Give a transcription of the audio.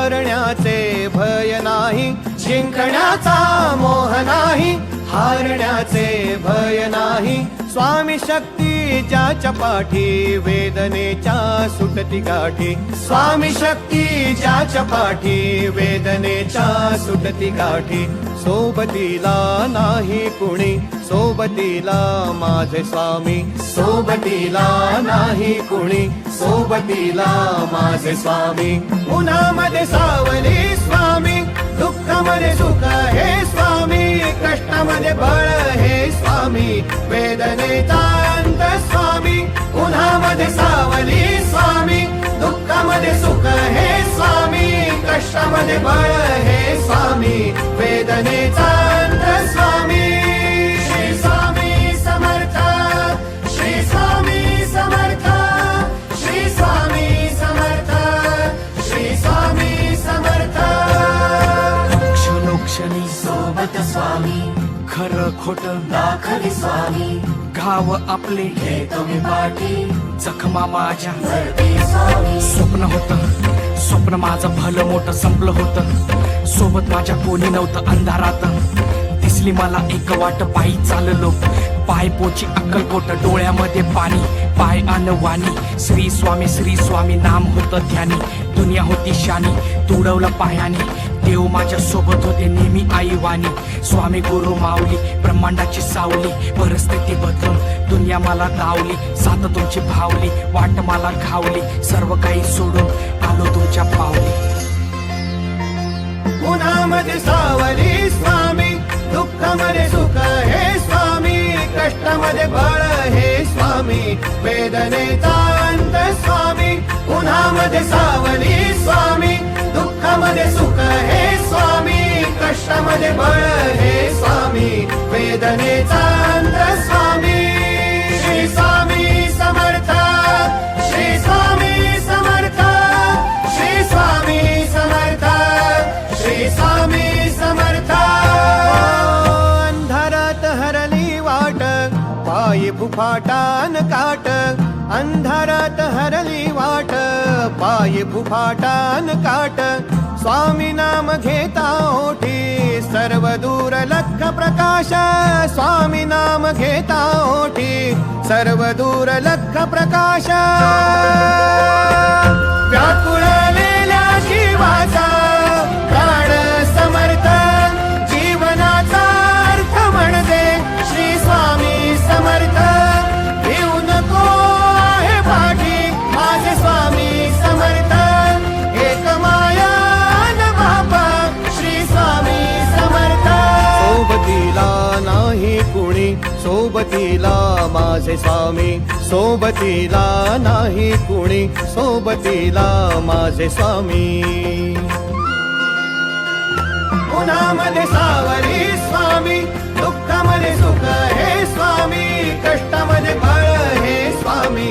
हारण्याचे भय नाही, जिंकण्याचा मोह नाही, हारण्याचे भय नाही. स्वामी शक्ती ज्याच्या पाठी, वेदनेच्या सुटती गाठी. स्वामी शक्ती ज्याच्या पाठी, वेदनेच्या सुटती गाठी. सोबतीला नाही कुणी, सोबतीला माझे स्वामी. सोबतीला नाही कुणी, सोबतीला माझे स्वामी. उन्हामध्ये सावली स्वामी, दुःखामध्ये सुख हे स्वामी, कष्टामध्ये बळ हे स्वामी, वेदनेचा अंत स्वामी. उन्हामध्ये सावली स्वामी, दुःखामध्ये सुख हे स्वामी, कष्टामध्ये बळ हे स्वामी, वेदनेचा अंत स्वामी. श्री स्वामी समर्थ, श्री स्वामी समर्थ, श्री स्वामी समर्थ, श्री स्वामी समर्थ. क्षणोक्षणी सोबत स्वामी, खरं खोट दाखवी स्वामी. घाव आपले घेतो मी पाठी, जखमा माझ्या भरती स्वामी. स्वप्न होतं, स्वप्न माझं भलं मोठं संपलं होतं. सोबत माझ्या कोणी नव्हतं अंधारात. दिसली मला एक वाट, पायी चाललो, पाय पोची अक्कलकोट, डोळ्यामध्ये पाणी, पाय अनवाणी. श्री स्वामी नाम होतं ध्यानी, दुनिया होती शानी, तुडवलं पायाने. देव माझ्या सोबत होते नेहमी आईवानी. स्वामी गुरु माऊली, ब्रह्मांडाची सावली. परिस्थिती बदलून दुनिया मला धावली, साथ तुमची भावली, वाट मला घावली. सर्व काही सोडून आलो तुमच्या पावली. उन्हामध्ये सावली स्वामी, दुःखामध्ये सुख हे स्वामी, कष्टामध्ये बळ हे स्वामी, वेदनेचा अंत स्वामी. उन्हामध्ये सावली स्वामी, दुःखामध्ये सुख हे स्वामी, कष्टामध्ये बळ हे स्वामी, वेदनेचा अंत स्वामी. श्री स्वामी समर्थ, श्री स्वामी समर्थ, श्री स्वामी समर्थ, श्री स्वामी समर्थ. अंधारात हरली वाट, पायी फुफाटान काट. अंधारात हरली वाट, पायी फुफाटान काट. स्वामी नाम घेता ओठी, सर्व दूर लख प्रकाश. स्वामी नाम घेता ओठी, सर्व दूर लख प्रकाश. व्याकुळलेल्या जीवाचा प्राण समर्थ, जीवनाचा अर्थ म्हणजे श्री स्वामी समर्थ. घेऊ नको आहे पाठी, माझे स्वामी समर्थ. एक माया न बापा, श्री स्वामी समर्थ. सोबतीला नाही कुणी, सोबतीला माझे स्वामी. सोबतीला नाही कुणी, सोबतीला माझे स्वामी. उन्हामध्ये सावली स्वामी, दुःखामध्ये सुख हे स्वामी, कष्टामध्ये बळ हे स्वामी,